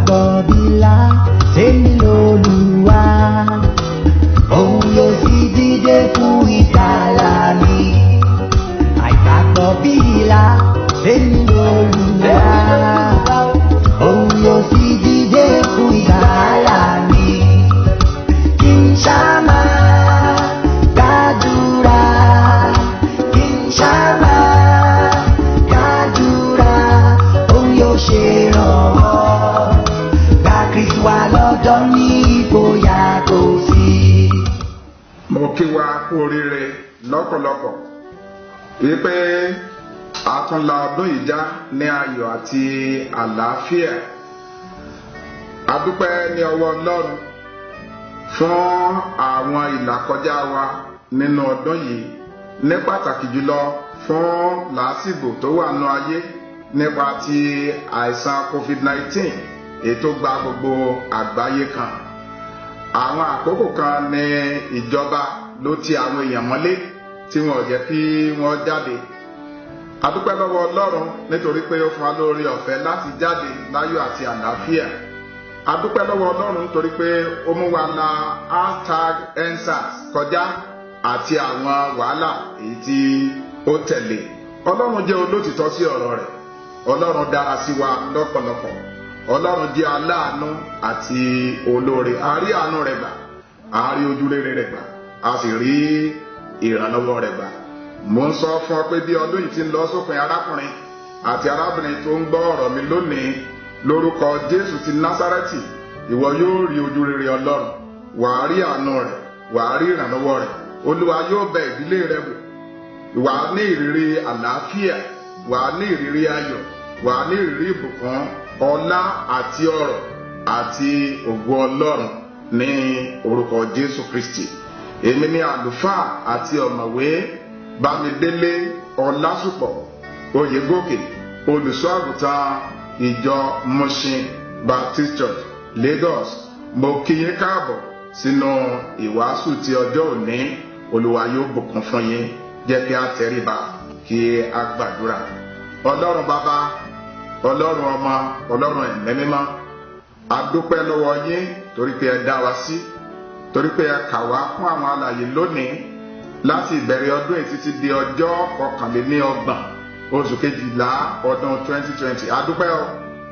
gbàgbọ́ bílá sẹ́ni lÓlúwa òun yóò sì dìde fún ìgbàlà mi. Àìgbàgbọ́ bílá sẹ́ni lÓlúwa òun yóò sì dìde fún ìgbàlà mi. Kí n ṣá máa gbàdúrà, kí n ṣá máa gbàdúrà, òun yóò ṣèrànwọ́. Gba Kristi wá lọ́dọ̀ mi, ìgboyà kò sí. Mo kí wa kú oríire lọ́pọ̀lọpọ̀ wípé a tún la ọdún yìí já ní ayọ̀ àti àlàáfíà. A dúpẹ́ ní ọwọ́ Ọlọ́run fún àwọn ìlàkọjá wa nínú ọdún yìí, ní pàtàkì jùlọ fún làásìgbò tó wà nínú ayé nípa ti àìsàn COVID-19 ètò gba gbogbo àgbáyé kan. Àwọn àkókò kan ní ìjọba ló ti àwọn èèyàn mọ́lé tí wọn ò jẹ́ kí wọ́n jáde. A dúpẹ́ lọ́wọ́ Ọlọ́run nítorí pé ó fún wa lórí ọ̀fẹ́ láti jáde láyọ̀ àti àlàáfíà. A dúpẹ́ lọ́wọ́ Ọlọ́run nítorí pé ó mú wa la #EndSARS kọjá àti àwọn wàhálà èyí tí ó tẹ̀lé. Ọlọ́run jẹ́ olótìtọ́ sí ọ̀rọ̀ rẹ̀. Ọlọ́run dára sí wa lọ́pọ̀lọpọ̀. Ọlọ́run jẹ́ aláàánú àti olóore. A rí àánú rẹ̀ gbà, a rí ojúrere rẹ̀ gbà, a sì rí ìrànlọ́wọ́ rẹ̀ gbà. Mo ń sọ fún ọ pé bí ọdún yìí ti ń lọ sópin, arákùnrin àti arábìnrin tó ń gbọ́ ọ̀rọ̀ mi lónìí, lórúkọ Jésù ti Násárẹ́tì, ìwọ yóò rí ojúrere Ọlọ́run, wà á rí àánú rẹ̀, wà á rí ìrànlọ́wọ́ rẹ̀. Olúwa yóò bẹ ìdílé rẹ wò, wà á ní ìrírí àlàáfíà, wà á ní ìrírí ayọ̀, wà á ní ìrírí ìbùkún, ọlá àti ọrọ̀ àti ògo Ọlọ́run ní orúkọ Jésù Kristi. Èmi ni àlùfáà àti ọ̀mọ̀wé Bámidélé Ọlásùpọ̀ Oyègòkè, olùṣọ́ àgùntàn ìjọ Mushin Baptist Church, Lagos. Mo kí yín káàbọ̀ sínú ìwàásù ti ọjọ́ òní. Olúwa yóò bùkún fún yín. Jẹ́ kí a tẹríba kí a gbàdúrà. Ọlọ́run bàbá, Ọlọ́run ọmọ, Ọlọ́run ẹ̀mí mímọ́, a dúpẹ́ lọ́wọ́ yín torí pé ẹ dá wa sí, torí pé ẹ kà wá fún àwọn alààyè lónìí láti ìbẹ̀rẹ̀ ọdún yìí títí di ọjọ́ 29 oṣù kejìlá ọdún 2020. A dúpẹ́ o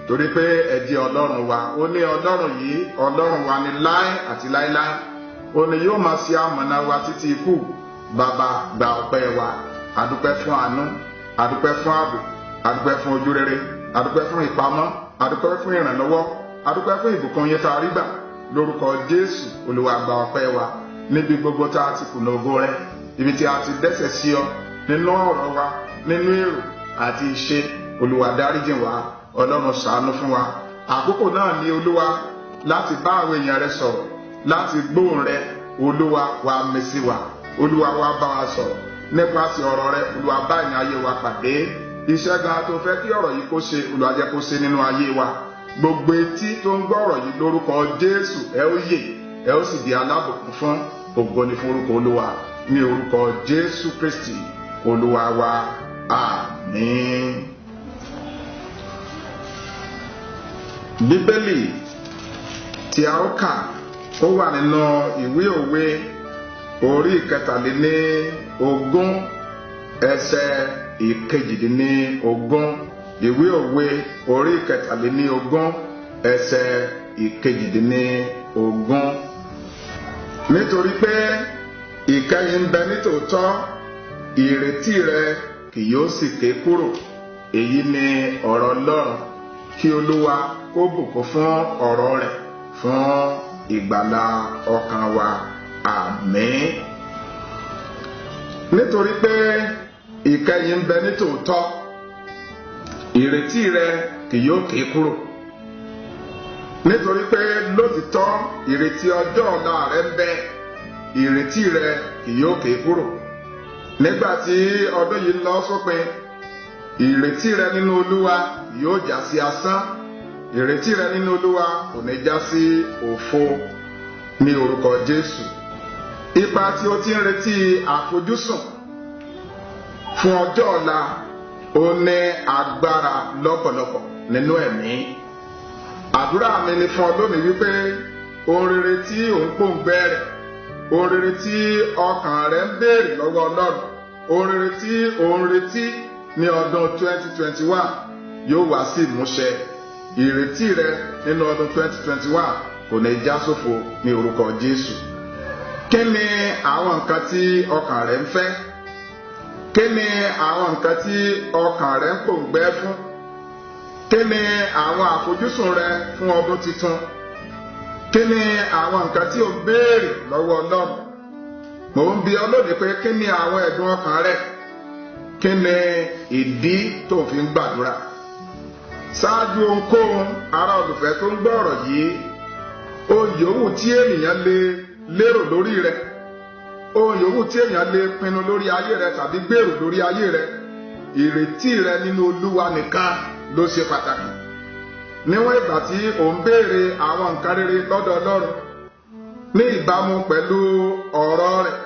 torí pé ẹ jẹ́ Ọlọ́run wa. Ó ní Ọlọ́run yìí, Ọlọ́run wa ní láé àti láéláé. Ó ní yóò máa ṣe amọ̀nà wa títí ikú. Bàbá, gba ọpẹ́ wa. A dúpẹ́ fún àánú, a dúpẹ́ fún ààbò, a dúpẹ́ fún ojúrere, a dúpẹ́ fún ìpamọ́, a dúpẹ́ fún ìrànlọ́wọ́, a dúpẹ́ fún ìbùkún yín tá a rí gbà. Lórúkọ Jésù, Olúwa gba ọpẹ́ wa. Níbi gbogbo tá a ti kùnà ògo rẹ, ibi tí a ti dẹ́ṣẹ̀ sí ọ nínú ọ̀rọ̀ wa, nínú èrò àti ìṣe, Olúwa dáríjì wá. Ọlọ́run ṣàánú fún wa. Àkókò náà ní Olúwa láti bá àwọn èèyàn rẹ sọ̀rọ̀, láti gbóhùn rẹ. Olúwa wá mí sí wa. Olúwa wá bá wa sọ̀rọ̀ nípasẹ̀ ọ̀rọ̀ rẹ. Olúwa bá ìní ayé wa pàdé. Iṣẹ́ gan tó fẹ́ kí ọ̀rọ̀ yìí kó ṣe, Olúwa jẹ́ kó ṣe nínú ayé wa. Gbogbo etí tó ń gbọ́ ọ̀rọ̀ yìí lórúkọ Jésù, ẹ ó yè, ẹ ó sì di alábùkún fún. Ògo ni fún orúkọ Olúwa ní orúkọ Jésù Kristi Olúwa wa. Àmín. Bíbélì tí a ó kà ó wà nínú ìwé Òwe orí 23 ẹsẹ̀ 18. Ìwé Òwe orí 23 ẹsẹ̀ 18. Nítorí pé ìkẹyìn ń bẹ nítòótọ́, ìrètí rẹ kì yóò sì ké kúrò. Èyí ni ọ̀rọ̀ Ọlọ́run. Kí Olúwa kó bùkún fún ọ̀rọ̀ rẹ̀ fún ìgbàlà ọkàn wa. Àmín. Nítorí pé ìkẹyìn ń bẹ nítòótọ́, ìrètí rẹ kì yóò ké kúrò. Nítorí pé lótìtọ́ ìrètí ọjọ́ ọ̀la rẹ ń bẹ, ìrètí rẹ kì yóò ké kúrò. Nígbà tí ọdún yìí lọ sópin, ìrètí rẹ nínú Olúwa yóò já sí asán. Ìrètí rẹ nínú Olúwa kò ní já sí òfo ní orúkọ Jésù. Ipa tí o ti ń retí àfojúsùn fún ọjọ́ ọ̀la ó ní agbára lọ́pọ̀lọpọ̀ nínú ẹ̀mí. àdúrà mi ni fún ọ lónìí wípé ohun rere tí ò ń pòǹgbẹ rẹ̀, ohun rere tí ọkàn rẹ̀ ń béèrè lọ́wọ́ Ọlọ́run, ohun rere tí ò ń retí ní ọdún 2021 yóò wá sí ìmúṣẹ. Ìrètí rẹ nínú ọdún 2021 kò ní já sófo ní orúkọ Jésù. Kí ni àwọn nǹkan tí ọkàn rẹ ń fẹ́? Kí ni àwọn nǹkan tí ọkàn rẹ ń pòǹgbẹ fún? Kí ni àwọn àfojúsùn rẹ fún ọdún tuntun? Kí ni àwọn nǹkan tí o ń béèrè lọ́wọ́ Ọlọ́run? Mò ń bi ọ́ lónìí pé kí ni àwọn ẹ̀dùn ọkàn rẹ? Kí ni ìdí tó fi ń gbàdúrà? Ṣáájú ohunkóhun, ará olùfẹ́ tó ń gbọ́ ọ̀rọ̀ yìí, ohun yòówù tí ènìyàn lè lérò lórí rẹ, ohun yòówù tí ènìyàn lè pinnu lórí ayé rẹ tàbí gbèrò lórí ayé rẹ, ìrètí rẹ nínú Olúwa nìkan ló ṣe pàtàkì. Níwọ̀n ìgbà tí ò ń béèrè àwọn nǹkan rere lọ́dọ̀ Ọlọ́run ní ìbámu pẹ̀lú ọ̀rọ̀ rẹ̀,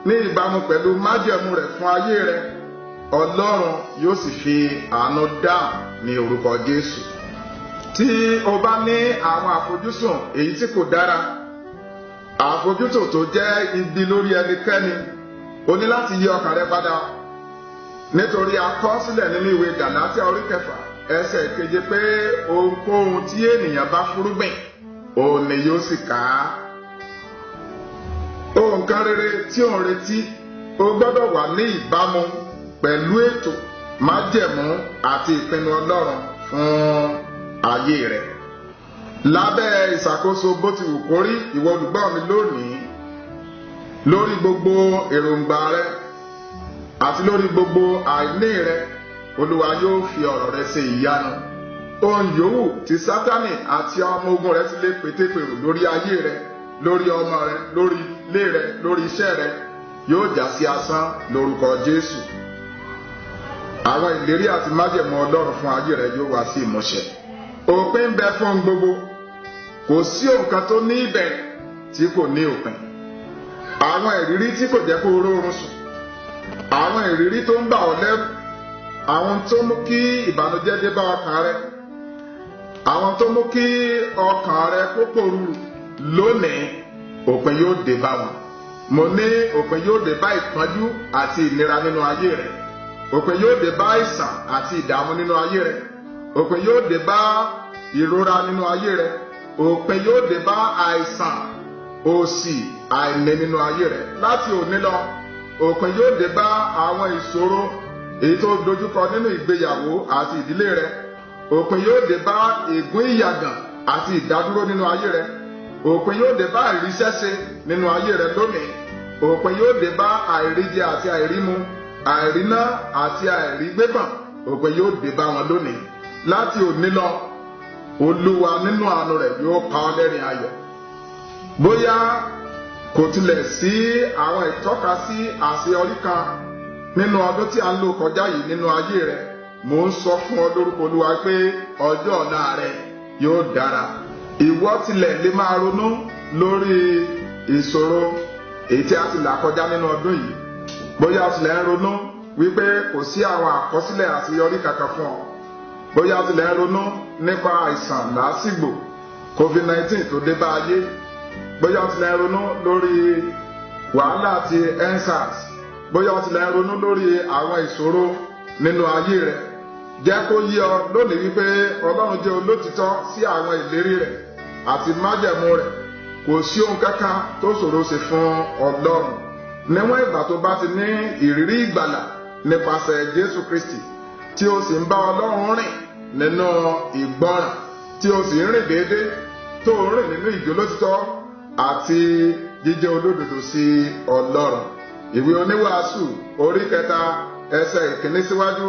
ní ìbámu pẹ̀lú májẹ̀mú rẹ̀ fún ayé rẹ̀, Ọlọ́run yóò sì fi àánú dáhùn ní orúkọ Jésù. Tí o bá ní àwọn àfojúsùn èyí tí kò dára, àfojúsùn tó jẹ́ ibi lórí ẹnikẹ́ni, o ní láti yí ọkàn rẹ padà. Nítorí a kọ sílẹ̀ nínú ìwé Gàlátíà orí 4 ẹsẹ̀ 7 pé ohunkóhun tí ènìyàn bá fúrúgbìn, òun ni yóò sì ká. Ohun kan rere tí ò ń retí, o gbọ́dọ̀ wà ní ìbámu pẹ̀lú ètò, májẹ̀mú àti ìpinnu Ọlọ́run fún ayé rẹ̀. Lábẹ́ ìṣàkóso bó ti wù kó rí, ìwọ olùgbọ́ mi lónìí, lórí gbogbo èròǹgbà rẹ àti lórí gbogbo àìní rẹ, Olúwa yóò fi ọ̀rọ̀ rẹ ṣe ìyanu. Ohun yòówù tí Sátánì àti ọmọ ogun rẹ ti lè pétépèrò lórí ayé rẹ, lórí ọmọ rẹ, lórí ilé rẹ, lórí iṣẹ́ rẹ, yóò já sí asán lórúkọ Jésù. Àwọn ìlérí àti májẹ̀mú Ọlọ́run fún ayé rẹ yóò wá sí ìmúṣẹ. Òpin ń bẹ fún gbogbo. Kò sí nǹkan tó ní ìbẹ̀rẹ̀ tí kò ní òpin. Àwọn ìrírí tí kò jẹ́ kó rórun sùn, àwọn ìrírí tó ń bà ọ́ lẹ́rù, àwọn tó mú kí ìbànújẹ́ dé bá ọkàn rẹ, àwọn tó mú kí ọkàn rẹ kó pòrúurú, lónìí òpin yóò dé bá wọn. Mo ní òpin yóò dé bá ìpọ́njú àti ìnira nínú ayé rẹ. Òpin yóò dé bá àìsàn àti ìdààmú nínú ayé rẹ. Òpin yóò dé bá ìrora nínú ayé rẹ. Òpin yóò dé bá àìsàn, òṣì, àìní nínú ayé rẹ. Láti òní lọ, òpin yóò dé bá àwọn ìṣòro èyí tó dojúkọ nínú ìgbéyàwó àti ìdílé rẹ. Òpin yóò dé bá ègún ìyàgàn àti ìdádúró nínú ayé rẹ. Òpin yóò dé bá àìríṣẹ́ṣe nínú ayé rẹ lónìí. Òpin yóò dé bá àìríjẹ àti àìrímu, àìríná àti àìrígbébọ̀n. Òpin yóò dé bá wọn lónìí. Láti òní lọ, Olúwa nínú àánú rẹ̀ yóò pa ọ́ lẹ́rìn ayọ̀. Bóyá kò tilẹ̀ sí àwọn ìtọ́kasí àṣeyọrí kan nínú ọdún tí a ń lò kọjá yìí nínú ayé rẹ, mò ń sọ fún ọ lórúkọ Olúwa pé ọjọ́ ọ̀la rẹ yóò dára. Ìwọ tilẹ̀ lè máa ronú lórí ìṣòro èyí tí a ti là kọjá nínú ọdún yìí. Bóyá o tilẹ̀ ń ronú wípé kò sí àwọn àkọsílẹ̀ àṣeyọrí kankan fún ọ. Bóyá o tilẹ̀ ń ronú nípa àìsàn làásìgbò COVID-19 tó dé bá ayé. Bóyá o tilẹ̀ ń ronú lórí wàhálà àti EndSARS. Bóyá o tilẹ̀ ń ronú lórí àwọn ìṣòro nínú ayé rẹ. Jẹ́ kó yé ọ lónìí wípé Ọlọ́run jẹ́ olótìtọ́ sí àwọn ìlérí rẹ̀ àti májẹ̀mú rẹ̀. Kò sí ohun kankan tó ṣòro ṣe fún Ọlọ́run. Níwọ̀n ìgbà tó bá ti ní ìrírí ìgbàlà nípasẹ̀ Jésù Kristi, tí o sì ń bá Ọlọ́run rìn nínú ìgbọràn, tí o sì ń rìn déédéé, tó ń rìn nínú ìjólótìtọ́ àti jíjẹ́ olódodo sí Ọlọ́run. Ìwé Oníwàásù orí 3 ẹsẹ̀ 1 síwájú,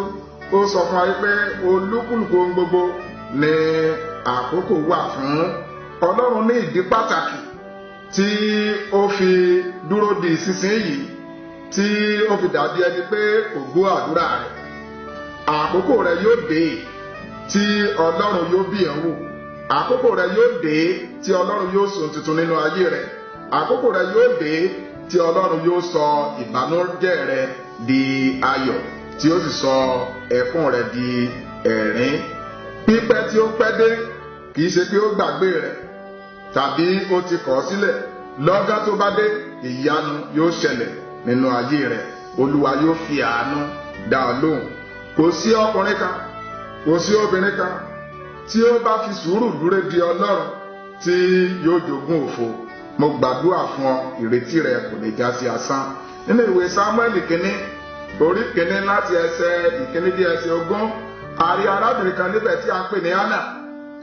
ó sọ fún wa pé olúkúlùkù ohun gbogbo ni àkókò wà fún. Ọlọ́run ní ìdí pàtàkì tí ó fi dúró di ìsinsìnyí, tí ó fi dàbí ẹni pé kò gbọ́ àdúrà rẹ̀. Àkókò rẹ̀ yóò dé tí Ọlọ́run yóò bì ẹ́ wò. Àkókò rẹ̀ yóò dé tí Ọlọ́run yóò sọ tuntun nínú ayé rẹ̀. Àkókò rẹ̀ yóò dé tí Ọlọ́run yóò sọ ìbànújẹ́ rẹ̀ di ayọ̀, tí ó sì sọ ẹkún rẹ̀ di ẹ̀rín. Pípẹ́ tí ó pẹ́ dé kì í ṣe pé ó gbàgbé rẹ̀ tàbí ó ti kọ̀ ọ́ sílẹ̀. Lọ́gán tó bá dé, ìyanu yóò ṣẹlẹ̀ nínú ayé rẹ̀. Olúwa yóò fi àánú dá ọ lóhùn. Kò sí ọkùnrin kan, kò sí obìnrin kan tí ó bá fi sùúrù dúró de Ọlọ́run tí yóò jogún òfo. Mo gbàdúrà fún ọ, ìrètí rẹ kò lè já sí asán. Nínú ìwé Sámúẹ́lì kínní orí kínní láti ẹsẹ̀ ìkíní dé ẹsẹ̀ 20, a rí arábìnrin kan níbẹ̀ tí a ń pè ní Hánà,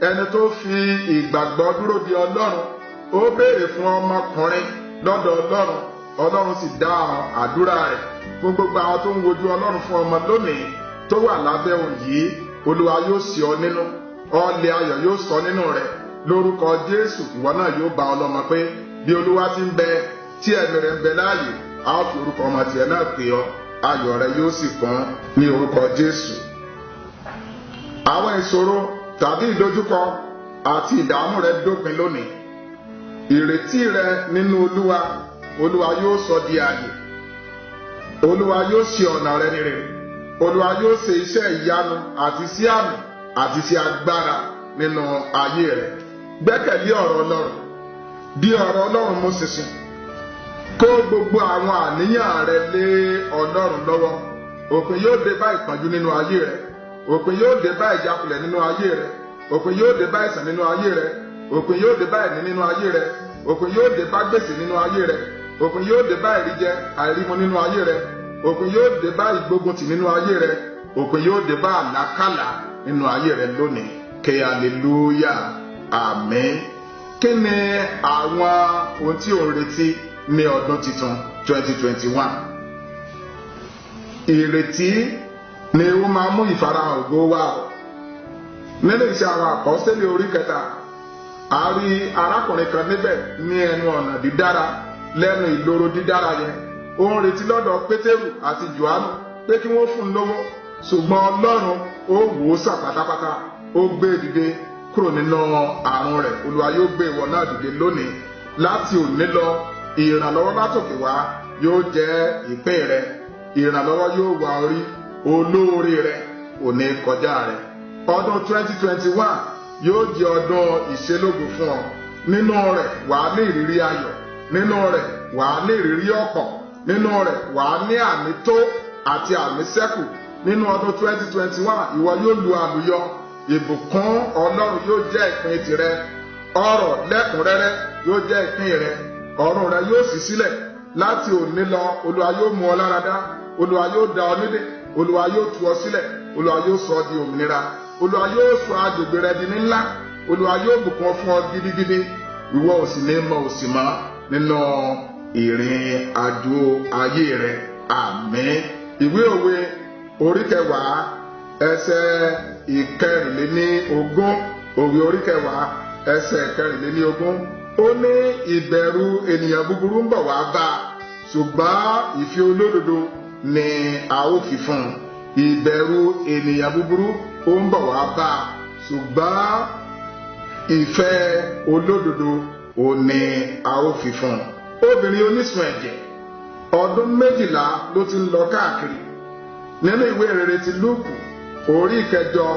ẹni tó fi ìgbàgbọ́ dúró de Ọlọ́run. Ó béèrè fún ọmọkùnrin lọ́dọ̀ Ọlọ́run, Ọlọ́run sì dá àdúrà rẹ̀. Fún gbogbo àwọn tó ń wojú Ọlọ́run fún ọmọ lónìí tó wà lábẹ́ òun yìí, Olúwa yóò sí ọ nínú, ọlẹ̀ ayọ̀ yóò sọ nínú rẹ̀. Lórúkọ Jésù, ìwọ náà yóò bá ọlọ́mọ pé bí Olúwa ti ń bẹ tí ẹ̀mí rẹ̀ ń bẹ láàyè, a ó fi orúkọ ọmọ tiẹ̀ náà pè ọ́, ayọ̀ rẹ̀ yóò sì kún ní orúkọ Jésù. Àwọn ìṣòro tàbí ìdojúkọ àti ìdààmú rẹ̀ dópin lónìí. Ìrètí rẹ nínú Olúwa, Olúwa yóò sọ di ààyè. Olúwa yóò ṣe ọ̀nà rẹ ní rere. Olúwa yóò ṣe iṣẹ́ ìyanu àti sí àmì àti sí agbára nínú ayé rẹ. Gbẹ́kẹ̀lé ọ̀rọ̀ Ọlọ́run. Di ọ̀rọ̀ Ọlọ́run mú ṣinṣin. Kó gbogbo àwọn àníyàn rẹ lé Ọlọ́run lọ́wọ́. Òpin yóò dé bá ìpọ́njú nínú ayé rẹ. Òpin yóò dé bá ìjákulẹ̀ nínú ayé rẹ. Òpin yóò dé bá ìsàn nínú ayé rẹ. Òpin yóò dé bá ẹ̀ní nínú ayé rẹ. Òpin yóò dé bá gbèsè nínú ayé rẹ. Òpin yóò dé bá ìríjẹ àìrímu nínú ayé rẹ. Òpin yóò dé bá ìgbóguntì nínú ayé rẹ. Òpin yóò dé bá àlákàlà nínú ayé rẹ lónìí. Ké hallelujah, àmín. Kí ni àwọn ohun tí ò ń retí ní ọdún tuntun 2021? Ìrètí ni ó máa mú ìfarahàn ògo wá. Nínú Iṣẹ́ àwọn Àpọ́stélì orí 3, a rí arákùnrin kan níbẹ̀ ní ẹnu ọ̀nà dídára, lẹ́nu ìloro dídára yẹn. Ó ń retí lọ́dọ̀ Pétérù àti Jòhánù pé kí wọ́n fún un lówó, ṣùgbọ́n Ọlọ́run ó wò ó sàn pátápátá. Ó gbé dìde kúrò nínú àrùn rẹ̀. Olúwa yóò gbé ìwọ náà dìde lónìí. Láti òní lọ, ìrànlọ́wọ́ látòkè wá yóò jẹ́ ìpín rẹ. Ìrànlọ́wọ́ yóò wá orí, olóore rẹ ò ní kọjá rẹ. Ọdún 2021 yóò jẹ́ ọdún ìṣelógo fún ọ. Nínú rẹ̀ wà á ní ìrírí ayọ̀. Nínú rẹ̀ wà á ní ìrírí ọ̀pọ̀. Nínú rẹ̀ wà á ní àmì tó àti àmì ṣẹ́kù. Nínú ọdún 2021 ìwọ yóò lu àlùyọ. Ìbùkún Ọlọ́run yóò jẹ́ ìpín tìrẹ. Ọrọ̀ lẹ́kùnrẹ́rẹ́ yóò jẹ́ ìpín rẹ. Ọ̀run rẹ yóò ṣí sílẹ̀. Láti òní lọ, Olúwa yóò mú ọ láradá. Olúwa yóò dá ọ nídè. Olúwa yóò tú ọ sílẹ̀. Olúwa yóò sọ ọ di òmìnira. Olúwa yóò sọ agbègbè rẹ di ńlá. Olúwa yóò bùkún fún ọ gidigidi. Ìwọ ò sì ní mọ òṣì mọ́ nínú ìrìn àjò ayé rẹ. Àmín. Ìwé Òwe orí 10 ẹsẹ̀ 14. Òwe orí 10 ẹsẹ̀ 14. Ó ní ìbẹ̀rù ènìyàn búburú ń bọ̀ wá bá, ṣùgbọ́n ìfẹ́ olódodo ni a ó fi fún un. Ìbẹ̀rù ènìyàn búburú ó ń bọ̀ wá bá, ṣùgbọ́n ìfẹ́ olódodo ò ní a ó fi fún un. Obìnrin onísun ẹ̀jẹ̀ ọdún 12 ló ti ń lọ káàkiri. Nínú ìwé ìrere ti Lúùkù orí 9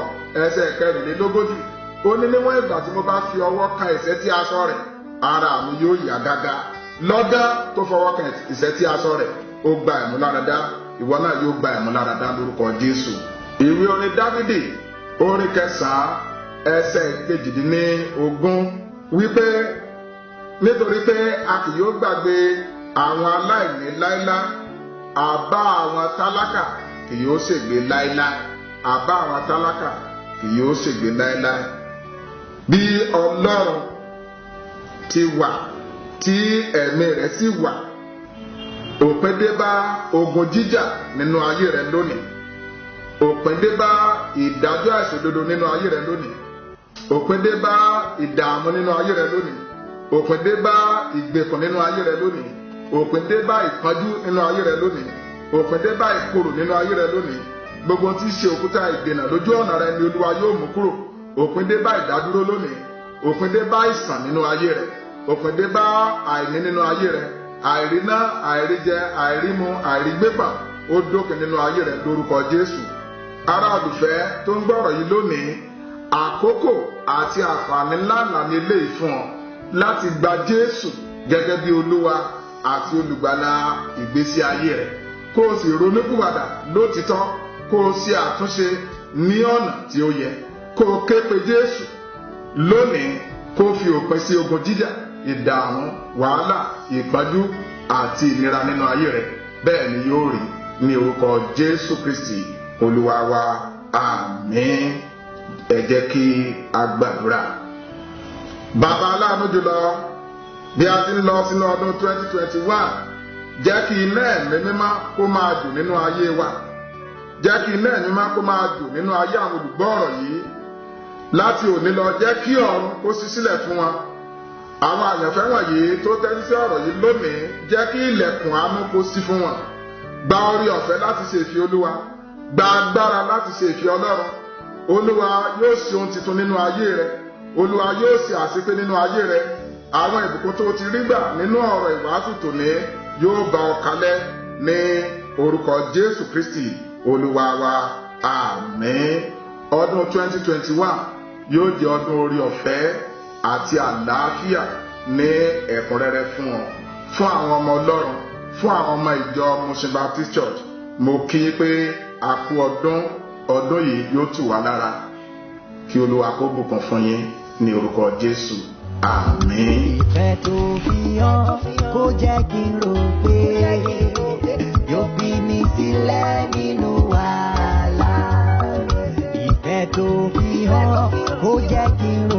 ẹsẹ̀ 24, ó ní níwọ̀n ìgbà tí mo bá fi ọwọ́ kan ìṣẹ́tí aṣọ rẹ̀, ara mi yóò yá gágá. Lọ́gán tó fọwọ́ kan ìṣẹ́tí aṣọ rẹ̀, ó gba ìmúláradá. Ìwọ náà yóò gba ìmúláradá lórúkọ Jésù. Ìwé orin Dáfídì orí 9 ẹsẹ̀ 18 wípé nítorí pé a kì yóò gbàgbé àwọn aláìní láéláé, àbá àwọn tálákà kì yóò ṣègbé láéláé. Àbá àwọn tálákà kì yóò ṣègbé láéláé. Bí Ọlọ́run ti wà tí ẹ̀mí rẹ̀ sì wà, òpin dé bá ogun jíjà nínú ayé rẹ lónìí. Òpin dé bá ìdájọ́ àìṣòdodo nínú ayé rẹ lónìí. Òpin dé bá ìdààmú nínú ayé rẹ lónìí. Òpin dé bá ìgbèkùn nínú ayé rẹ lónìí. Òpin dé bá ìpọ́njú nínú ayé rẹ lónìí. Òpin dé bá ìkorò nínú ayé rẹ lónìí. Gbogbo tí í ṣe òkúta ìdènà lójú ọ̀nà rẹ ni Olúwa yóò mú kúrò. Òpin dé bá ìdádúró lónìí. Òpin dé bá ìsàn nínú ayé rẹ. Òpin dé bá àìní nínú ayé rẹ. Àìríná, àìríjẹ, àìrímu, àìrígbépà ó dópin nínú ayé rẹ lórúkọ Jésù. Ará olùfẹ́ tó ń gbọ́rọ̀ yìí lónìí, àkókò àti àǹfààní ńláńlá ní eléyìí fún ọ láti gba Jésù gẹ́gẹ́ bí Olúwa àti olùgbàlà ìgbésí ayé rẹ, kó o sì ronúpìwàdà lótìtọ́, kó o ṣe àtúnṣe ní ọ̀nà tí ó yẹ, kó o ké pe Jésù lónìí, kó o fi òpin sí ogun jíjà, ìdààmú, wàhálà, ìpọ́njú àti ìnira nínú ayé rẹ. Bẹ́ẹ̀ ni yóò rí ní orúkọ Jésù Kristi Olúwa wa. Àmín. Ẹ jẹ́ kí a gbàdúrà. Bàbá aláàánú jùlọ, bí a ti ń lọ sínú ọdún 2021, jẹ́ kí iná ẹ̀mí mímọ́ kó máa jò nínú ayé wa. Jẹ́ kí iná ẹ̀mí mímọ́ kó máa jò nínú ayé àwọn olùgbọ́ ọ̀rọ̀ yìí. Láti òní lọ, jẹ́ kí ọ̀run kó ṣí sílẹ̀ fún wọn. Àwọn àyànfẹ́ wọ̀nyí tó tẹ́tí sí ọ̀rọ̀ yìí lónìí, jẹ́ kí ilẹ̀kùn àánú kó ṣí fún wọn. Gba orí ọ̀fẹ́ láti ṣe ìfẹ́ Olúwa. Gba agbára láti ṣe ìfẹ́ Ọlọ́run. Olúwa yóò ṣe ohun tuntun nínú ayé rẹ. Olúwa yóò ṣe àṣepé nínú ayé rẹ. Àwọn ìbùkún tó ti rí gbà nínú ọ̀rọ̀ ìwàásù tòní yóò bá ọ kalẹ̀ ní orúkọ Jésù Kristi Olúwa wa. Àmín. Ọdún 2021 yóò jẹ́ ọdún orí ọ̀fẹ́ àti àlàáfíà ní ẹ̀kúnrẹ́rẹ́ fún ọ, fún àwọn ọmọ Ọlọ́run, fún àwọn ọmọ ìjọ Mushin Baptist Church. Mo kí i pé a kú ọdún yìí yóò tù wá lára. Kí Olúwa kó bùkún fún yín ní orúkọ Jésù. Àmín. Ìfẹ́ tó fi hàn kó jẹ́ kí n rò pé yóò bí mi sílẹ̀ nínú wàhálà. Ìfẹ́ tó fi hàn kó jẹ́ kí n rò